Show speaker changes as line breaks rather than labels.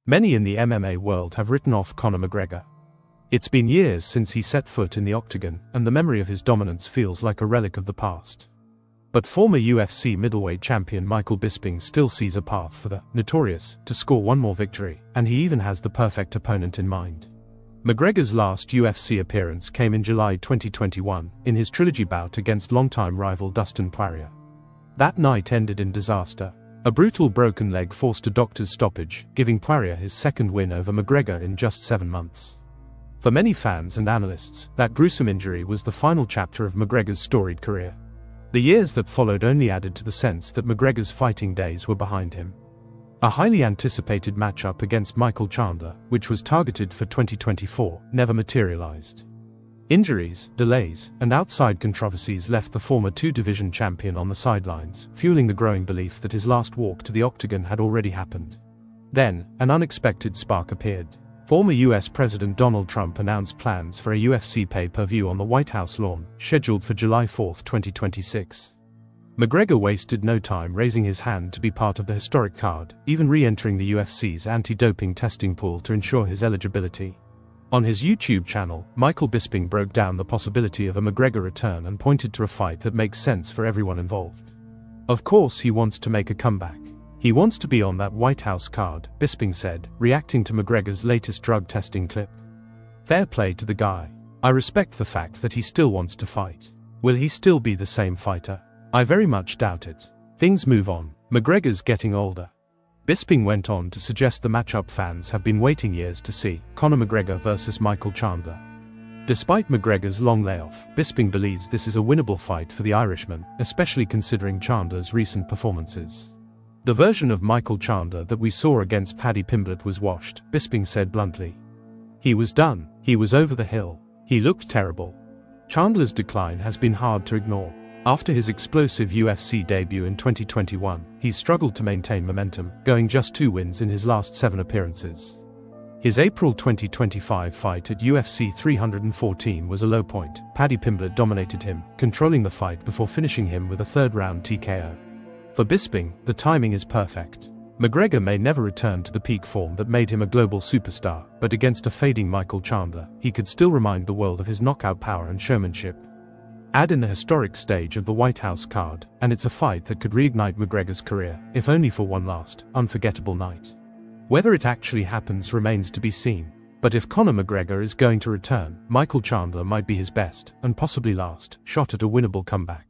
Many in the MMA world have written off Conor McGregor. It's been years since he set foot in the octagon, and the memory of his dominance feels like a relic of the past. But former UFC middleweight champion Michael Bisping still sees a path for the Notorious to score one more victory, and he even has the perfect opponent in mind. McGregor's last UFC appearance came in July 2021, in his trilogy bout against longtime rival Dustin Poirier. That night ended in disaster. A brutal broken leg forced a doctor's stoppage, giving Poirier his second win over McGregor in just 7 months. For many fans and analysts, that gruesome injury was the final chapter of McGregor's storied career. The years that followed only added to the sense that McGregor's fighting days were behind him. A highly anticipated matchup against Michael Chandler, which was targeted for 2024, never materialized. Injuries, delays, and outside controversies left the former two-division champion on the sidelines, fueling the growing belief that his last walk to the octagon had already happened. Then, an unexpected spark appeared. Former US President Donald Trump announced plans for a UFC pay-per-view on the White House lawn, scheduled for July 4, 2026. McGregor wasted no time raising his hand to be part of the historic card, even re-entering the UFC's anti-doping testing pool to ensure his eligibility. On his YouTube channel, Michael Bisping broke down the possibility of a McGregor return and pointed to a fight that makes sense for everyone involved. Of course he wants to make a comeback. He wants to be on that White House card, Bisping said, reacting to McGregor's latest drug testing clip. Fair play to the guy. I respect the fact that he still wants to fight. Will he still be the same fighter? I very much doubt it. Things move on. McGregor's getting older. Bisping went on to suggest the matchup fans have been waiting years to see, Conor McGregor versus Michael Chandler. Despite McGregor's long layoff, Bisping believes this is a winnable fight for the Irishman, especially considering Chandler's recent performances. The version of Michael Chandler that we saw against Paddy Pimblett was washed, Bisping said bluntly. He was done. He was over the hill. He looked terrible. Chandler's decline has been hard to ignore. After his explosive UFC debut in 2021, he struggled to maintain momentum, going just 2 wins in his last 7 appearances. His April 2025 fight at UFC 314 was a low point. Paddy Pimblett dominated him, controlling the fight before finishing him with a third-round TKO. For Bisping, the timing is perfect. McGregor may never return to the peak form that made him a global superstar, but against a fading Michael Chandler, he could still remind the world of his knockout power and showmanship. Add in the historic stage of the White House card, and it's a fight that could reignite McGregor's career, if only for one last, unforgettable night. Whether it actually happens remains to be seen. But if Conor McGregor is going to return, Michael Chandler might be his best, and possibly last, shot at a winnable comeback.